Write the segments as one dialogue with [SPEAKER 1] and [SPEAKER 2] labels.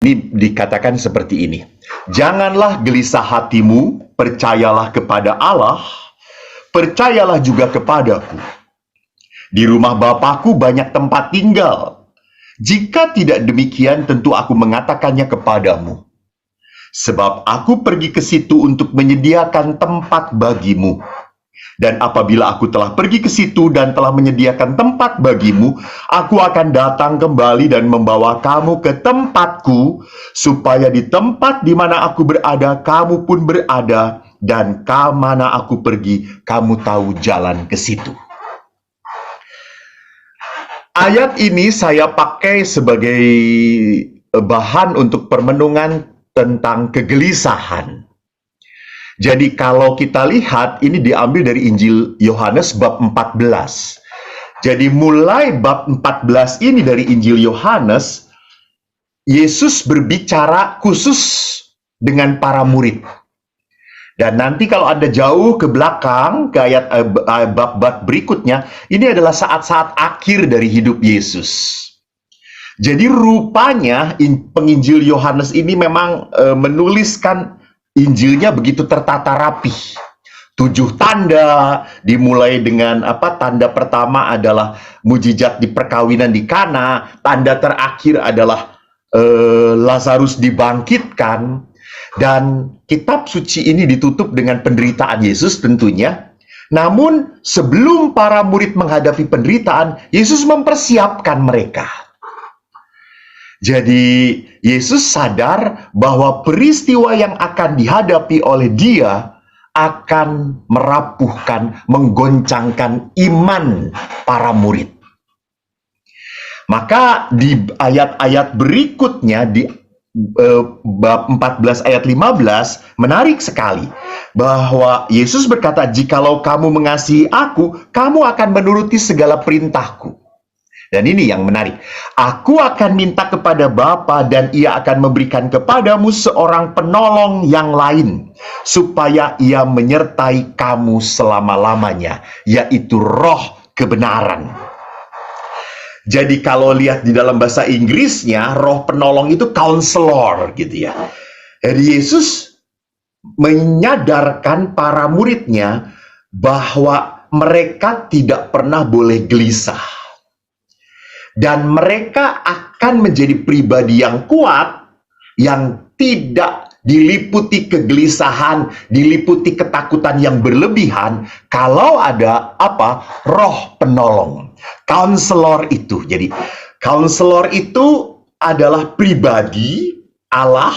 [SPEAKER 1] Ini dikatakan seperti ini. Janganlah gelisah hatimu, percayalah kepada Allah, percayalah juga kepadaku. Di rumah Bapakku banyak tempat tinggal. Jika tidak demikian, tentu aku mengatakannya kepadamu. Sebab aku pergi ke situ untuk menyediakan tempat bagimu. Dan apabila aku telah pergi ke situ dan telah menyediakan tempat bagimu, aku akan datang kembali dan membawa kamu ke tempatku, supaya di tempat di mana aku berada, kamu pun berada, dan kemana aku pergi, kamu tahu jalan ke situ. Ayat ini saya pakai sebagai bahan untuk permenungan tentang kegelisahan. Jadi kalau kita lihat, ini diambil dari Injil Yohanes bab 14. Jadi mulai bab 14 ini dari Injil Yohanes, Yesus berbicara khusus dengan para murid. Dan nanti kalau Anda jauh ke belakang, ke ayat bab-bab berikutnya, ini adalah saat-saat akhir dari hidup Yesus. Jadi rupanya penginjil Yohanes ini memang menuliskan Injilnya begitu tertata rapih. 7 tanda, dimulai dengan tanda pertama adalah mujizat di perkawinan di Kana, tanda terakhir adalah Lazarus dibangkitkan, dan kitab suci ini ditutup dengan penderitaan Yesus tentunya. Namun sebelum para murid menghadapi penderitaan, Yesus mempersiapkan mereka. Jadi Yesus sadar bahwa peristiwa yang akan dihadapi oleh dia akan merapuhkan, menggoncangkan iman para murid. Maka di ayat-ayat berikutnya, di bab 14 ayat 15, menarik sekali bahwa Yesus berkata, "Jikalau kamu mengasihi aku, kamu akan menuruti segala perintahku." Dan ini yang menarik. "Aku akan minta kepada Bapa dan ia akan memberikan kepadamu seorang penolong yang lain, supaya ia menyertai kamu selama-lamanya, yaitu Roh kebenaran." Jadi kalau lihat di dalam bahasa Inggrisnya, roh penolong itu counselor gitu ya. Jadi Yesus menyadarkan para muridnya bahwa mereka tidak pernah boleh gelisah. Dan mereka akan menjadi pribadi yang kuat, yang tidak diliputi kegelisahan, diliputi ketakutan yang berlebihan, kalau ada roh penolong. Counselor itu. Jadi, counselor itu adalah pribadi Allah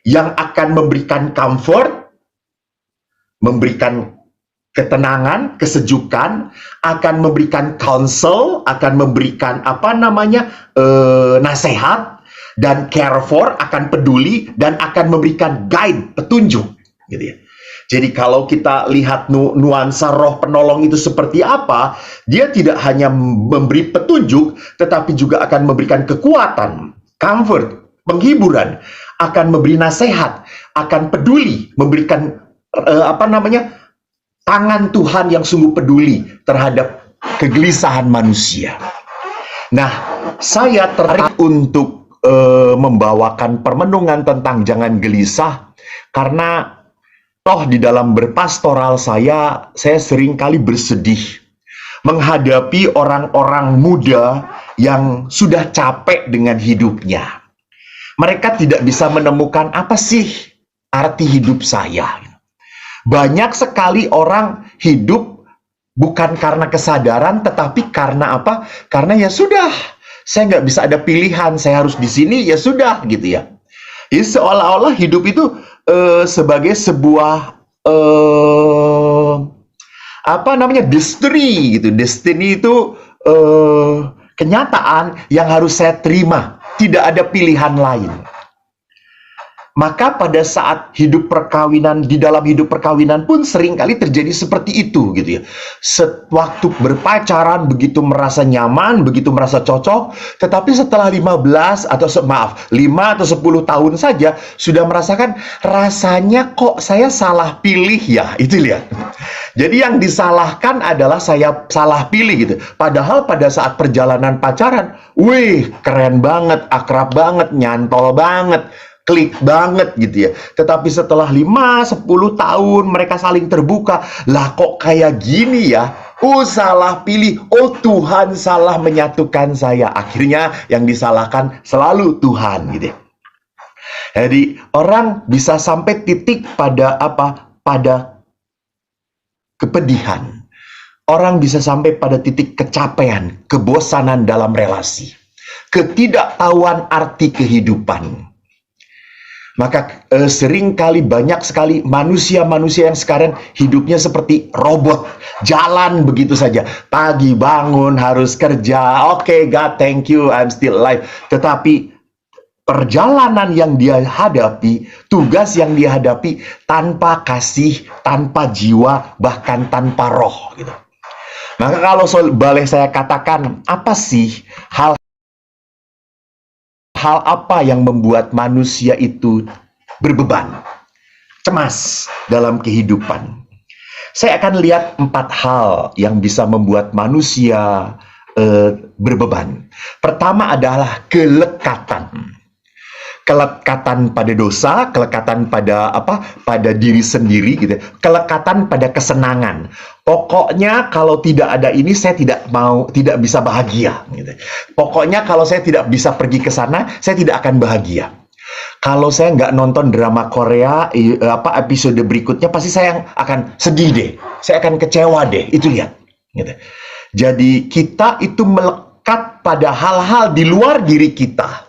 [SPEAKER 1] yang akan memberikan comfort, memberikan ketenangan, kesejukan, akan memberikan counsel, akan memberikan nasihat, dan care for, akan peduli, dan akan memberikan guide, petunjuk, gitu ya. Jadi kalau kita lihat nuansa roh penolong itu seperti apa, dia tidak hanya memberi petunjuk, tetapi juga akan memberikan kekuatan, comfort, penghiburan, akan memberi nasihat, akan peduli, memberikan tangan Tuhan yang sungguh peduli terhadap kegelisahan manusia. Nah, saya tertarik untuk membawakan permenungan tentang jangan gelisah, karena toh di dalam berpastoral saya seringkali bersedih menghadapi orang-orang muda yang sudah capek dengan hidupnya. Mereka tidak bisa menemukan apa sih arti hidup saya. Banyak sekali orang hidup bukan karena kesadaran, tetapi karena apa? Karena ya sudah, saya nggak bisa ada pilihan, saya harus di sini, ya sudah, gitu ya. Jadi seolah-olah hidup itu sebagai sebuah destiny gitu. Destiny itu kenyataan yang harus saya terima, tidak ada pilihan lain. Maka pada saat hidup perkawinan, di dalam hidup perkawinan pun seringkali terjadi seperti itu gitu ya. Waktu berpacaran begitu merasa nyaman, begitu merasa cocok, tetapi setelah 5 atau 10 tahun saja sudah merasakan rasanya kok saya salah pilih ya, itu lihat. Jadi yang disalahkan adalah saya salah pilih gitu. Padahal pada saat perjalanan pacaran, wih, keren banget, akrab banget, nyantol banget, klik banget gitu ya. Tetapi setelah 5-10 tahun mereka saling terbuka, lah kok kayak gini ya? Salah pilih. Oh, Tuhan salah menyatukan saya. Akhirnya yang disalahkan selalu Tuhan gitu ya. Jadi orang bisa sampai titik pada apa? Pada kepedihan. Orang bisa sampai pada titik kecapean, kebosanan dalam relasi, ketidaktahuan arti kehidupan. Maka seringkali banyak sekali manusia-manusia yang sekarang hidupnya seperti robot, jalan begitu saja. Pagi bangun harus kerja, oke, God thank you, I'm still alive. Tetapi perjalanan yang dia hadapi, tugas yang dia hadapi tanpa kasih, tanpa jiwa, bahkan tanpa roh gitu. Maka kalau boleh saya katakan, apa sih hal apa yang membuat manusia itu berbeban, cemas dalam kehidupan? Saya akan lihat 4 hal yang bisa membuat manusia berbeban. Pertama adalah kelekatan. Kelekatan pada dosa, kelekatan pada pada diri sendiri gitu, kelekatan pada kesenangan. Pokoknya kalau tidak ada ini saya tidak bisa bahagia gitu. Pokoknya kalau saya tidak bisa pergi ke sana, saya tidak akan bahagia. Kalau saya nggak nonton drama Korea episode berikutnya, pasti saya akan sedih deh, saya akan kecewa deh. Itu lihat gitu. Jadi kita itu melekat pada hal-hal di luar diri kita.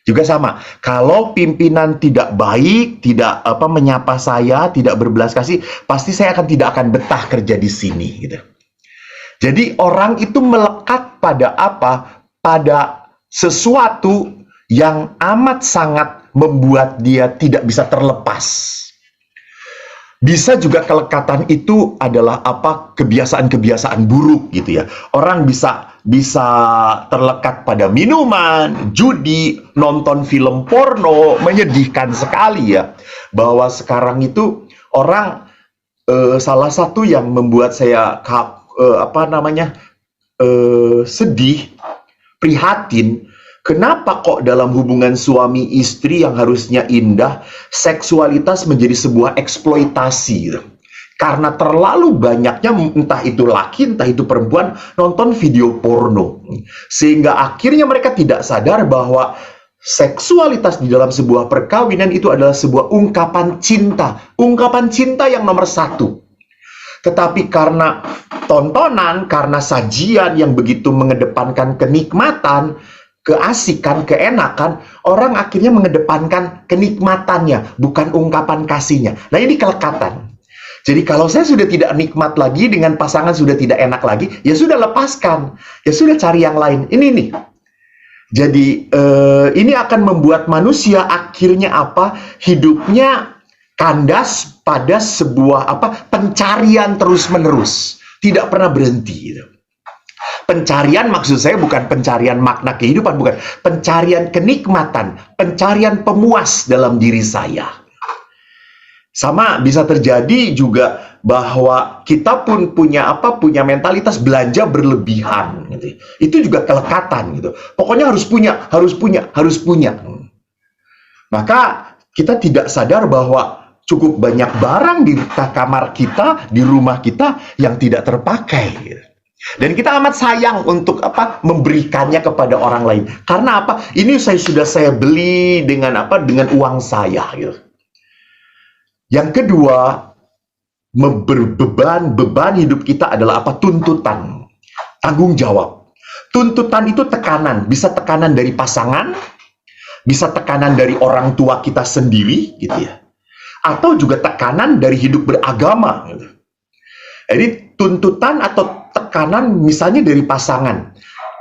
[SPEAKER 1] Juga sama, kalau pimpinan tidak baik, tidak menyapa saya, tidak berbelas kasih, pasti saya tidak akan betah kerja di sini gitu. Jadi orang itu melekat pada apa? Pada sesuatu yang amat sangat membuat dia tidak bisa terlepas. Bisa juga kelekatan itu adalah kebiasaan-kebiasaan buruk gitu ya. Orang bisa terlekat pada minuman, judi, nonton film porno. Menyedihkan sekali ya, bahwa sekarang itu orang salah satu yang membuat saya sedih, prihatin. Kenapa kok dalam hubungan suami istri yang harusnya indah, seksualitas menjadi sebuah eksploitasi? Karena terlalu banyaknya, entah itu laki, entah itu perempuan, nonton video porno. Sehingga akhirnya mereka tidak sadar bahwa seksualitas di dalam sebuah perkawinan itu adalah sebuah ungkapan cinta. Ungkapan cinta yang nomor 1. Tetapi karena tontonan, karena sajian yang begitu mengedepankan kenikmatan, keasikan, keenakan, orang akhirnya mengedepankan kenikmatannya, bukan ungkapan kasihnya. Nah, ini kelekatan. Jadi kalau saya sudah tidak nikmat lagi, dengan pasangan sudah tidak enak lagi, ya sudah lepaskan. Ya sudah cari yang lain. Ini nih. Jadi ini akan membuat manusia akhirnya hidupnya kandas pada sebuah pencarian terus-menerus. Tidak pernah berhenti gitu. Pencarian maksud saya bukan pencarian makna kehidupan, bukan. Pencarian kenikmatan, pencarian pemuas dalam diri saya. Sama bisa terjadi juga bahwa kita pun punya mentalitas belanja berlebihan gitu. Itu juga kelekatan gitu. Pokoknya harus punya. Maka kita tidak sadar bahwa cukup banyak barang di kamar kita, di rumah kita yang tidak terpakai gitu. Dan kita amat sayang untuk memberikannya kepada orang lain. Karena ini sudah saya beli dengan uang saya gitu. Yang kedua, beban hidup kita adalah tuntutan, tanggung jawab. Tuntutan itu tekanan, bisa tekanan dari pasangan, bisa tekanan dari orang tua kita sendiri gitu ya. Atau juga tekanan dari hidup beragama gitu. Jadi tuntutan atau tekanan misalnya dari pasangan.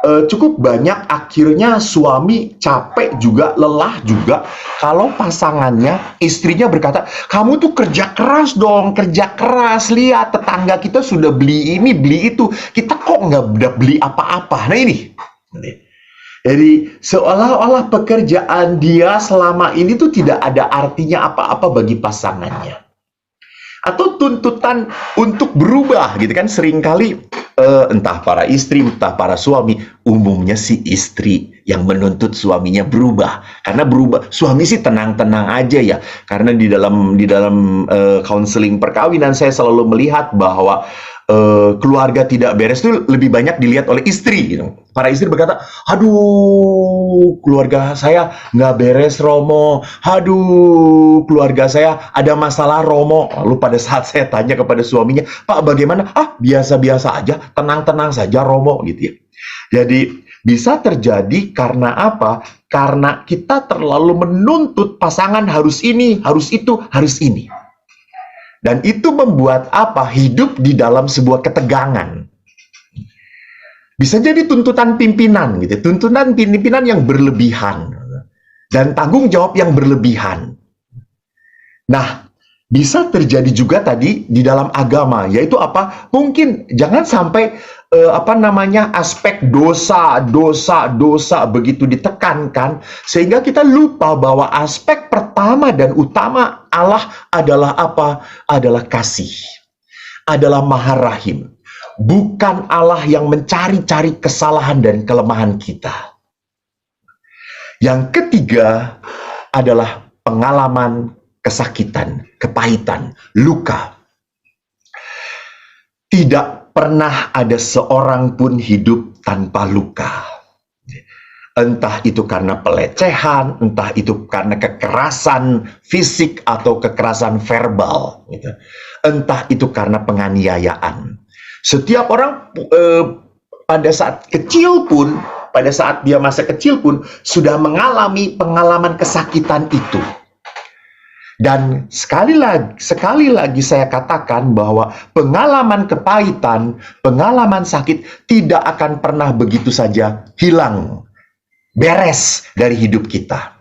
[SPEAKER 1] Cukup banyak akhirnya suami capek juga, lelah juga kalau pasangannya, istrinya berkata, kamu tuh kerja keras dong, kerja keras, lihat tetangga kita sudah beli ini, beli itu, kita kok nggak beli apa-apa. Nah ini, jadi seolah-olah pekerjaan dia selama ini tuh tidak ada artinya apa-apa bagi pasangannya. atau tuntutan untuk berubah gitu kan. Seringkali entah para istri, entah para suami, umumnya si istri yang menuntut suaminya berubah. Karena berubah, suami sih tenang-tenang aja ya. Karena di dalam counseling perkawinan saya selalu melihat bahwa keluarga tidak beres itu lebih banyak dilihat oleh istri gitu. Para istri berkata, aduh keluarga saya nggak beres Romo, aduh keluarga saya ada masalah Romo. Lalu pada saat saya tanya kepada suaminya, Pak bagaimana? Biasa-biasa aja, tenang-tenang saja Romo gitu ya. Jadi bisa terjadi karena apa? Karena kita terlalu menuntut pasangan harus ini, harus itu, harus ini. Dan itu membuat apa? Hidup di dalam sebuah ketegangan. Bisa jadi tuntutan pimpinan gitu, tuntutan pimpinan yang berlebihan dan tanggung jawab yang berlebihan. Nah, bisa terjadi juga tadi di dalam agama, yaitu apa? Mungkin jangan sampai aspek dosa begitu ditekankan sehingga kita lupa bahwa aspek pertama dan utama Allah adalah apa? Adalah kasih. Adalah Maha Rahim. Bukan Allah yang mencari-cari kesalahan dan kelemahan kita. Yang ketiga adalah pengalaman kesakitan, kepahitan, luka. Tidak pernah ada seorang pun hidup tanpa luka. Entah itu karena pelecehan, entah itu karena kekerasan fisik atau kekerasan verbal, gitu. Entah itu karena penganiayaan. Setiap orang pada saat kecil pun, pada saat dia masa kecil pun sudah mengalami pengalaman kesakitan itu. Dan sekali lagi saya katakan bahwa pengalaman kepahitan, pengalaman sakit tidak akan pernah begitu saja hilang, beres dari hidup kita.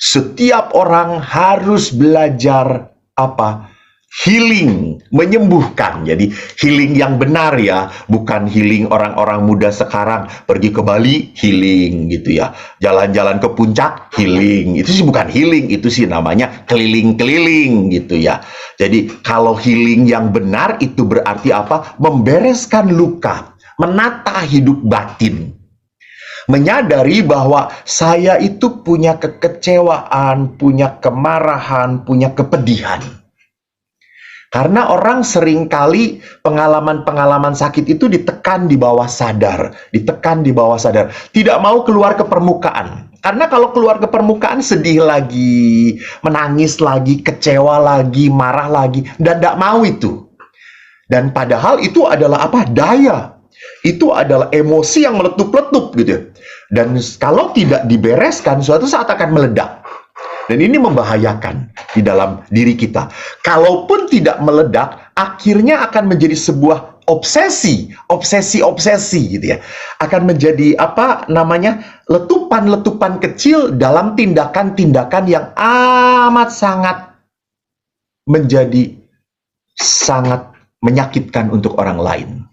[SPEAKER 1] Setiap orang harus belajar apa? Healing, menyembuhkan. Jadi healing yang benar ya, bukan healing orang-orang muda sekarang pergi ke Bali healing gitu ya, jalan-jalan ke puncak healing. Itu sih bukan healing, itu sih namanya keliling-keliling gitu ya. Jadi kalau healing yang benar itu berarti apa? Membereskan luka, menata hidup batin. Menyadari bahwa saya itu punya kekecewaan, punya kemarahan, punya kepedihan. Karena orang seringkali pengalaman-pengalaman sakit itu ditekan di bawah sadar, tidak mau keluar ke permukaan. Karena kalau keluar ke permukaan sedih lagi, menangis lagi, kecewa lagi, marah lagi, dan tidak mau itu. Dan padahal itu adalah apa? Daya. Itu adalah emosi yang meletup-letup gitu. Dan kalau tidak dibereskan, suatu saat akan meledak. Dan ini membahayakan di dalam diri kita. Kalaupun tidak meledak, akhirnya akan menjadi sebuah obsesi gitu ya. Akan menjadi letupan-letupan kecil dalam tindakan-tindakan yang amat sangat menjadi sangat menyakitkan untuk orang lain.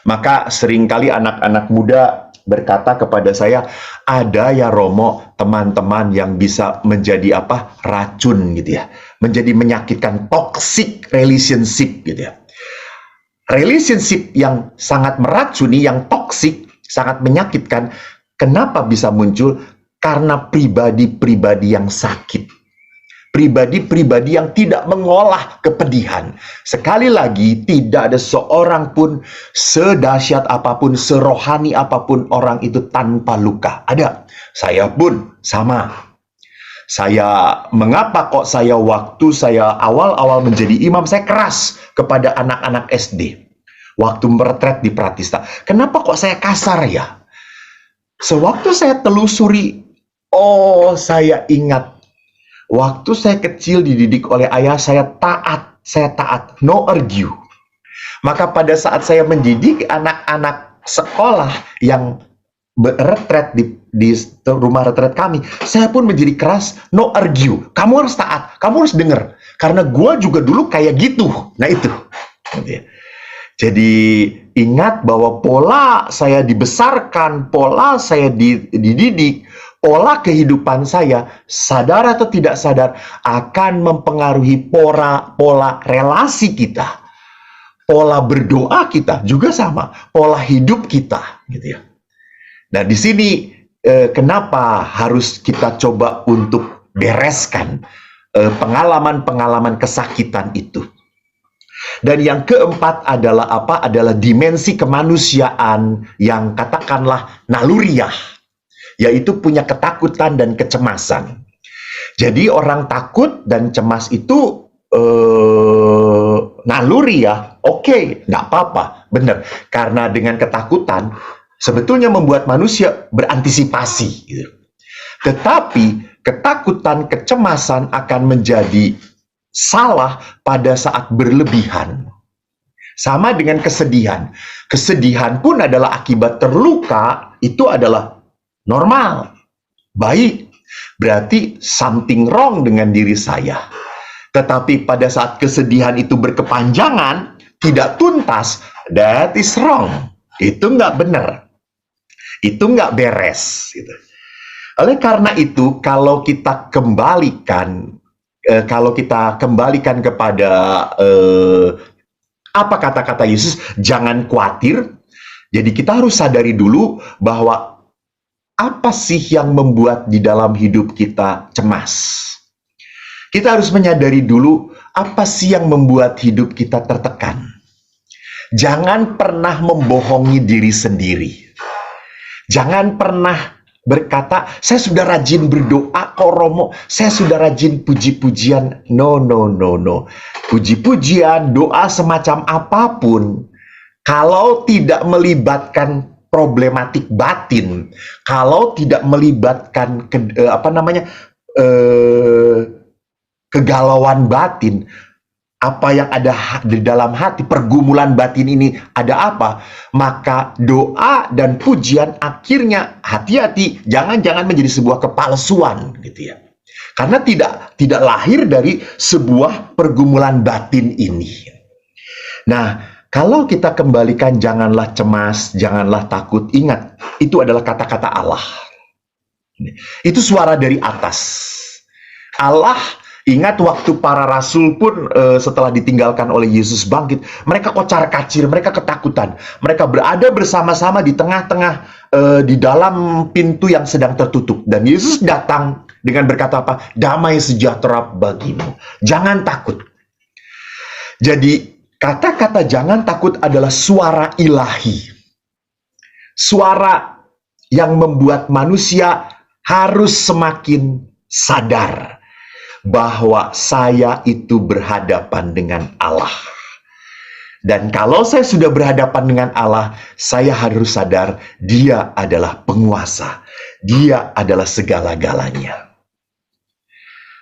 [SPEAKER 1] Maka seringkali anak-anak muda berkata kepada saya, ada ya Romo teman-teman yang bisa menjadi racun gitu ya, menjadi menyakitkan, toxic relationship gitu ya, relationship yang sangat meracuni, yang toxic, sangat menyakitkan. Kenapa bisa muncul? Karena pribadi-pribadi yang sakit, pribadi-pribadi yang tidak mengolah kepedihan. Sekali lagi, tidak ada seorang pun sedahsyat apapun, serohani apapun orang itu tanpa luka. Ada. Saya pun sama. Mengapa kok waktu saya awal-awal menjadi imam, saya keras kepada anak-anak SD. Waktu meretret di Pratista. Kenapa kok saya kasar ya? Sewaktu saya telusuri, saya ingat. Waktu saya kecil dididik oleh ayah, saya taat, no argue. Maka pada saat saya mendidik anak-anak sekolah yang retret di rumah retret kami, saya pun menjadi keras, no argue. Kamu harus taat, kamu harus dengar. Karena gua juga dulu kayak gitu. Nah itu. Jadi ingat bahwa pola saya dibesarkan, pola saya dididik, pola kehidupan saya, sadar atau tidak sadar, akan mempengaruhi pola relasi kita. Pola berdoa kita juga sama, pola hidup kita, gitu ya. Nah, di sini kenapa harus kita coba untuk bereskan pengalaman-pengalaman kesakitan itu. Dan yang keempat adalah apa? Adalah dimensi kemanusiaan yang katakanlah naluriah, yaitu punya ketakutan dan kecemasan. Jadi orang takut dan cemas itu naluriah, oke, nggak apa-apa, benar. Karena dengan ketakutan sebetulnya membuat manusia berantisipasi, gitu. Tetapi ketakutan, kecemasan akan menjadi salah pada saat berlebihan. Sama dengan kesedihan. Kesedihan pun adalah akibat terluka, itu adalah normal, baik. Berarti something wrong dengan diri saya. Tetapi pada saat kesedihan itu berkepanjangan, tidak tuntas, that is wrong. Itu nggak benar. Itu nggak beres. Gitu. Oleh karena itu, kalau kita kembalikan kepada apa kata-kata Yesus, jangan khawatir. Jadi kita harus sadari dulu bahwa apa sih yang membuat di dalam hidup kita cemas. Kita harus menyadari dulu apa sih yang membuat hidup kita tertekan. Jangan pernah membohongi diri sendiri. Jangan pernah berkata, saya sudah rajin berdoa kok Romo, saya sudah rajin puji-pujian. No. Puji-pujian, doa semacam apapun, kalau tidak melibatkan problematik batin, kalau tidak melibatkan kegalauan batin, apa yang ada di dalam hati, pergumulan batin ini ada apa, maka doa dan pujian akhirnya, hati-hati, jangan-jangan menjadi sebuah kepalsuan, gitu ya. Karena tidak lahir dari sebuah pergumulan batin ini. Nah, kalau kita kembalikan janganlah cemas, janganlah takut, ingat, itu adalah kata-kata Allah. Itu suara dari atas. Allah, ingat waktu para rasul pun setelah ditinggalkan oleh Yesus bangkit, mereka kocar-kacir, mereka ketakutan. Mereka berada bersama-sama di tengah-tengah, di dalam pintu yang sedang tertutup. Dan Yesus datang dengan berkata apa? Damai sejahtera bagimu. Jangan takut. Jadi, kata-kata jangan takut adalah suara ilahi. Suara yang membuat manusia harus semakin sadar bahwa saya itu berhadapan dengan Allah. Dan kalau saya sudah berhadapan dengan Allah, saya harus sadar Dia adalah penguasa. Dia adalah segala-galanya.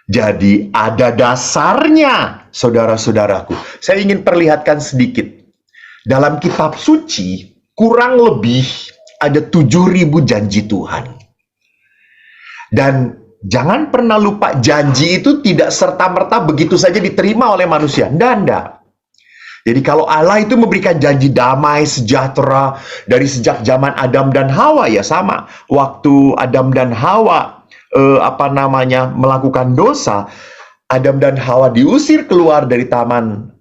[SPEAKER 1] Jadi ada dasarnya, saudara-saudaraku. Saya ingin perlihatkan sedikit. Dalam kitab suci, kurang lebih ada 7.000 janji Tuhan. Dan jangan pernah lupa, janji itu tidak serta-merta begitu saja diterima oleh manusia. Tidak. Jadi kalau Allah itu memberikan janji damai, sejahtera dari sejak zaman Adam dan Hawa, ya sama. Waktu Adam dan Hawa melakukan dosa, Adam dan Hawa diusir keluar dari Taman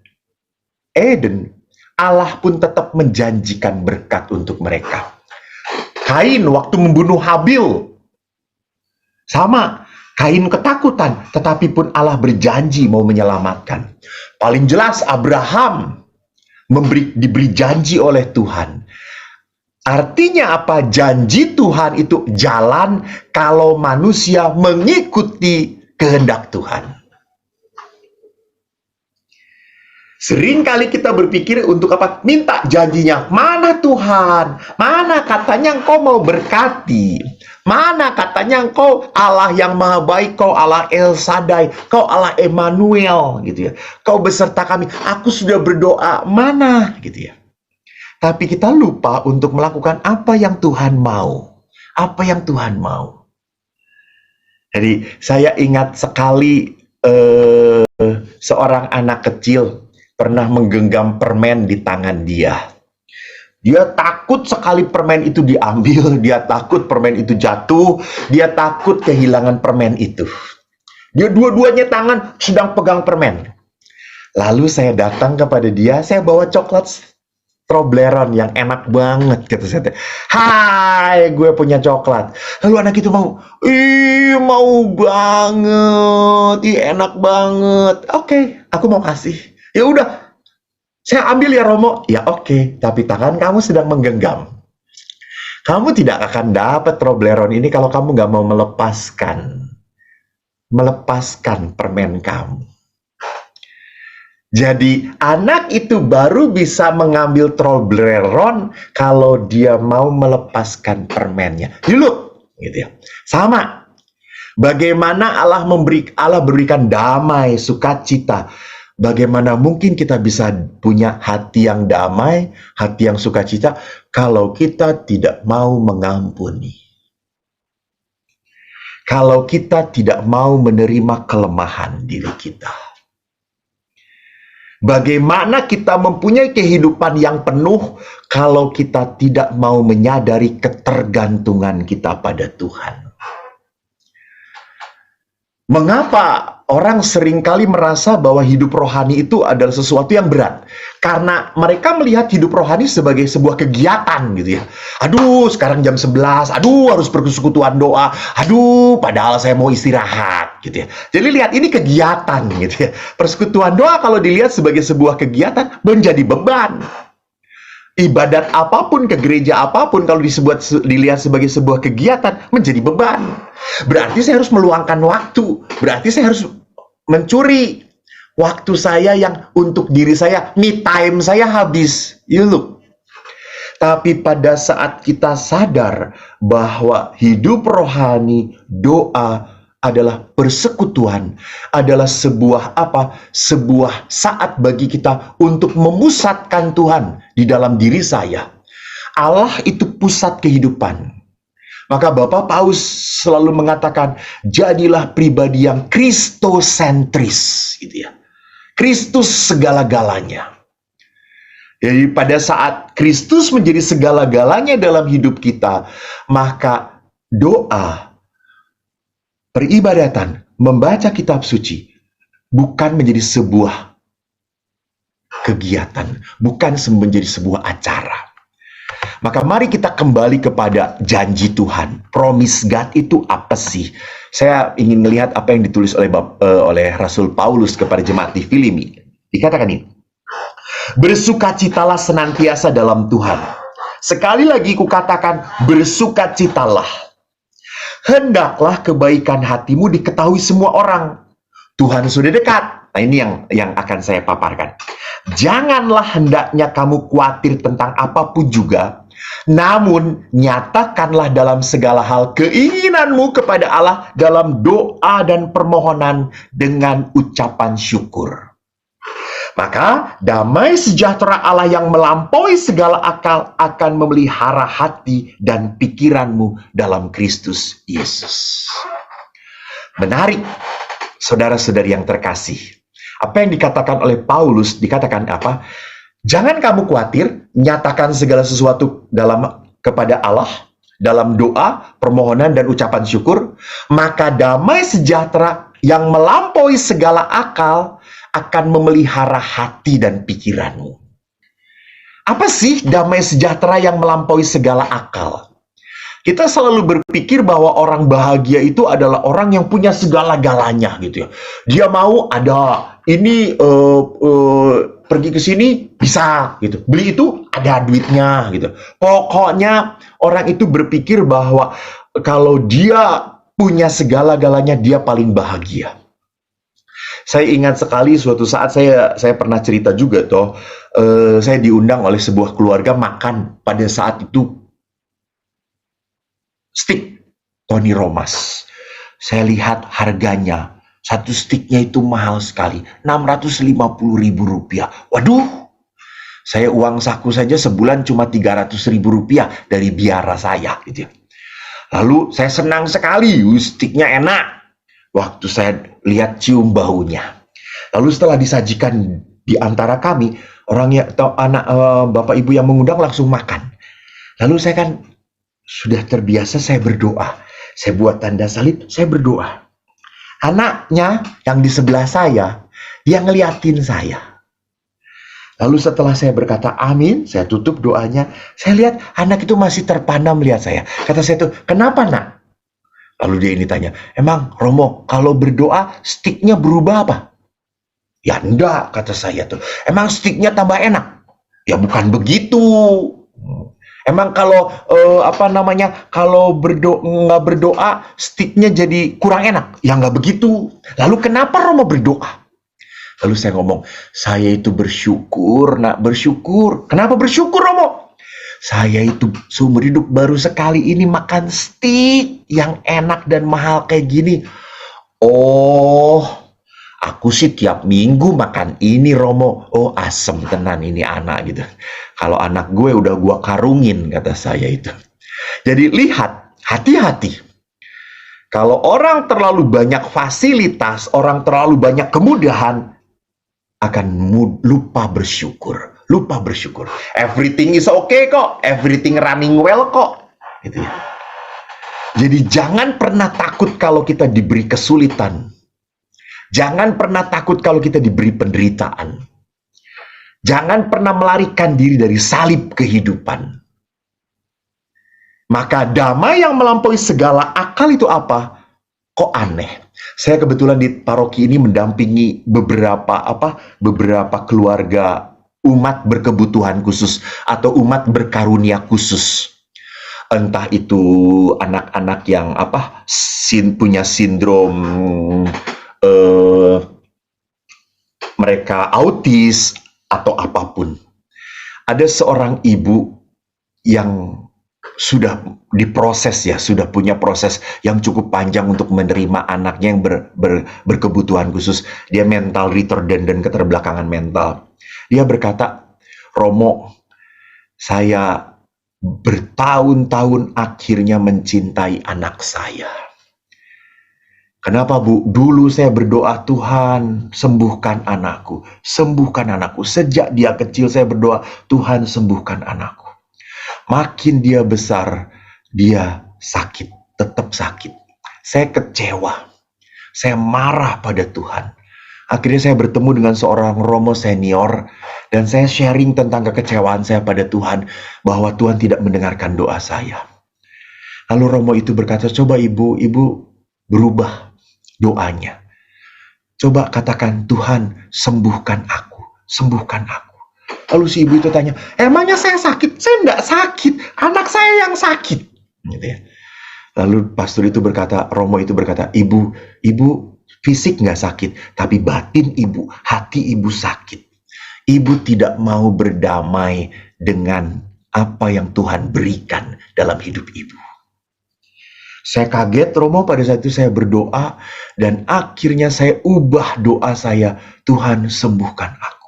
[SPEAKER 1] Eden. Allah pun tetap menjanjikan berkat untuk mereka. Kain waktu membunuh Habil, sama. Kain ketakutan, tetapi pun Allah berjanji mau menyelamatkan. Paling jelas Abraham diberi janji oleh Tuhan. Artinya apa? Janji Tuhan itu jalan kalau manusia mengikuti kehendak Tuhan. Sering kali kita berpikir untuk apa? Minta janjinya. Mana Tuhan? Mana katanya Engkau mau berkati? Mana katanya Engkau Allah yang maha baik, Kau Allah El Shaddai, Kau Allah Emmanuel, gitu ya. Kau beserta kami. Aku sudah berdoa. Mana? Gitu ya. Tapi kita lupa untuk melakukan apa yang Tuhan mau. Apa yang Tuhan mau. Jadi saya ingat sekali seorang anak kecil pernah menggenggam permen di tangan dia. Dia takut sekali permen itu diambil, dia takut permen itu jatuh, dia takut kehilangan permen itu. Dia dua-duanya tangan sedang pegang permen. Lalu saya datang kepada dia, saya bawa coklat Toblerone yang enak banget, kata saya. Hai, gue punya coklat. Lalu anak itu mau, mau banget, enak banget. Oke, aku mau kasih. Ya udah, saya ambil ya Romo. Ya oke, tapi tangan kamu sedang menggenggam. Kamu tidak akan dapat Toblerone ini kalau kamu nggak mau melepaskan permen kamu. Jadi anak itu baru bisa mengambil Toblerone kalau dia mau melepaskan permennya. Look, gitu ya. Sama. Bagaimana Allah berikan damai, sukacita. Bagaimana mungkin kita bisa punya hati yang damai, hati yang sukacita kalau kita tidak mau mengampuni. Kalau kita tidak mau menerima kelemahan diri kita. Bagaimana kita mempunyai kehidupan yang penuh kalau kita tidak mau menyadari ketergantungan kita pada Tuhan? Mengapa orang seringkali merasa bahwa hidup rohani itu adalah sesuatu yang berat? Karena mereka melihat hidup rohani sebagai sebuah kegiatan gitu ya. Aduh, sekarang jam 11, aduh harus persekutuan doa, aduh padahal saya mau istirahat gitu ya. Jadi lihat ini kegiatan gitu ya. Persekutuan doa kalau dilihat sebagai sebuah kegiatan menjadi beban. Ibadat apapun, ke gereja apapun, kalau dilihat sebagai sebuah kegiatan, menjadi beban. Berarti saya harus meluangkan waktu. Berarti saya harus mencuri waktu saya yang untuk diri saya, me time saya habis. You look. Tapi pada saat kita sadar bahwa hidup rohani, doa, adalah persekutuan, adalah sebuah saat bagi kita untuk memusatkan Tuhan di dalam diri saya. Allah itu pusat kehidupan. Maka Bapak Paus selalu mengatakan, jadilah pribadi yang kristosentris, gitu ya. Kristus segala-galanya. Jadi pada saat Kristus menjadi segala-galanya dalam hidup kita, maka doa, peribadatan, membaca kitab suci, bukan menjadi sebuah kegiatan, bukan menjadi sebuah acara. Maka mari kita kembali kepada janji Tuhan. Promise God itu apa sih? Saya ingin melihat apa yang ditulis oleh Rasul Paulus kepada jemaat di Filipi. Dikatakan ini, bersukacitalah senantiasa dalam Tuhan. Sekali lagi kukatakan, bersukacitalah. Hendaklah kebaikan hatimu diketahui semua orang. Tuhan sudah dekat. Nah ini yang akan saya paparkan. Janganlah hendaknya kamu khawatir tentang apapun juga. Namun nyatakanlah dalam segala hal keinginanmu kepada Allah dalam doa dan permohonan dengan ucapan syukur. Maka damai sejahtera Allah yang melampaui segala akal akan memelihara hati dan pikiranmu dalam Kristus Yesus. Menarik, saudara-saudari yang terkasih. Apa yang dikatakan oleh Paulus, dikatakan apa? Jangan kamu khawatir, nyatakan segala sesuatu kepada Allah dalam doa, permohonan, dan ucapan syukur. Maka damai sejahtera yang melampaui segala akal akan memelihara hati dan pikiranmu. Apa sih damai sejahtera yang melampaui segala akal? Kita selalu berpikir bahwa orang bahagia itu adalah orang yang punya segala-galanya gitu ya. Dia mau ada ini pergi ke sini bisa gitu. Beli itu ada duitnya gitu. Pokoknya orang itu berpikir bahwa kalau dia punya segala-galanya dia paling bahagia. Saya ingat sekali suatu saat saya pernah cerita juga toh, saya diundang oleh sebuah keluarga makan pada saat itu steak Tony Romas. Saya lihat harganya, satu steaknya itu mahal sekali, Rp650.000. Waduh, saya uang saku saja sebulan cuma Rp300.000 dari biara saya gitu ya. Lalu saya senang sekali, steaknya enak. Waktu saya lihat cium baunya. Lalu setelah disajikan di antara kami, orang yang atau anak bapak ibu yang mengundang langsung makan. Lalu saya kan sudah terbiasa saya berdoa. Saya buat tanda salib, saya berdoa. Anaknya yang di sebelah saya, dia ngeliatin saya. Lalu setelah saya berkata amin, saya tutup doanya. Saya lihat anak itu masih terpana melihat saya. Kata saya tuh, kenapa nak? Lalu dia ini tanya, emang Romo kalau berdoa sticknya berubah apa? Ya enggak, kata saya tuh. Emang sticknya tambah enak? Ya bukan begitu. Emang kalau kalau nggak berdoa sticknya jadi kurang enak? Ya nggak begitu. Lalu kenapa Romo berdoa? Lalu saya ngomong, saya itu bersyukur, nak, bersyukur. Kenapa bersyukur, Romo? Saya itu seumur hidup baru sekali ini makan steak yang enak dan mahal kayak gini. Oh, aku sih tiap minggu makan ini, Romo. Oh, asem tenan ini anak gitu. Kalau anak gue udah gue karungin, kata saya itu. Jadi lihat, hati-hati. Kalau orang terlalu banyak fasilitas, orang terlalu banyak kemudahan, akan lupa bersyukur. Lupa bersyukur. Everything is okay kok. Everything running well kok. Gitu ya. Jadi jangan pernah takut kalau kita diberi kesulitan. Jangan pernah takut kalau kita diberi penderitaan. Jangan pernah melarikan diri dari salib kehidupan. Maka damai yang melampaui segala akal itu apa? Kok aneh? Saya kebetulan di paroki ini mendampingi beberapa keluarga umat berkebutuhan khusus atau umat berkarunia khusus. Entah itu anak-anak yang punya sindrom mereka autis atau apapun. Ada seorang ibu yang sudah diproses ya, sudah punya proses yang cukup panjang untuk menerima anaknya yang berkebutuhan khusus. Dia mental retarded dan keterbelakangan mental. Dia berkata, Romo, saya bertahun-tahun akhirnya mencintai anak saya. Kenapa, Bu? Dulu saya berdoa, Tuhan sembuhkan anakku, sembuhkan anakku. Sejak dia kecil saya berdoa, Tuhan sembuhkan anakku. Makin dia besar, dia sakit, tetap sakit. Saya kecewa, saya marah pada Tuhan. Akhirnya saya bertemu dengan seorang Romo senior, dan saya sharing tentang kekecewaan saya pada Tuhan, bahwa Tuhan tidak mendengarkan doa saya. Lalu Romo itu berkata, coba ibu berubah doanya. Coba katakan, Tuhan sembuhkan aku, sembuhkan aku. Lalu si ibu itu tanya, emangnya saya sakit? Saya enggak sakit, anak saya yang sakit. Gitu ya. Lalu pastor itu berkata, Romo itu berkata, ibu fisik nggak sakit, tapi batin ibu, hati ibu sakit. Ibu tidak mau berdamai dengan apa yang Tuhan berikan dalam hidup ibu. Saya kaget, Romo, pada saat itu saya berdoa, dan akhirnya saya ubah doa saya, Tuhan sembuhkan aku.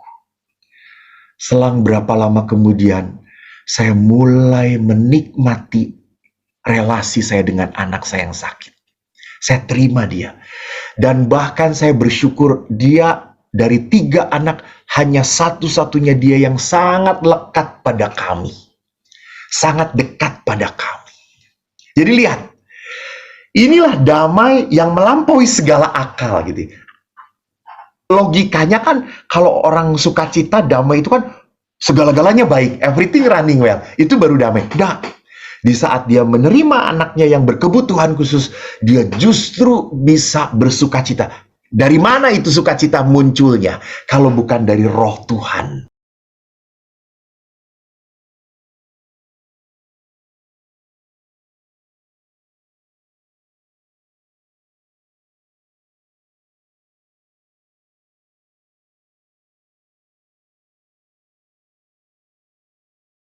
[SPEAKER 1] Selang berapa lama kemudian, saya mulai menikmati relasi saya dengan anak saya yang sakit. Saya terima dia. Dan bahkan saya bersyukur dia dari 3 anak, hanya satu-satunya dia yang sangat lekat pada kami. Sangat dekat pada kami. Jadi lihat, inilah damai yang melampaui segala akal gitu. Logikanya kan kalau orang sukacita, damai itu kan segala-galanya baik, everything running well, itu baru damai. Nah, di saat dia menerima anaknya yang berkebutuhan khusus, dia justru bisa bersukacita. Dari mana itu sukacita munculnya? Kalau bukan dari roh Tuhan.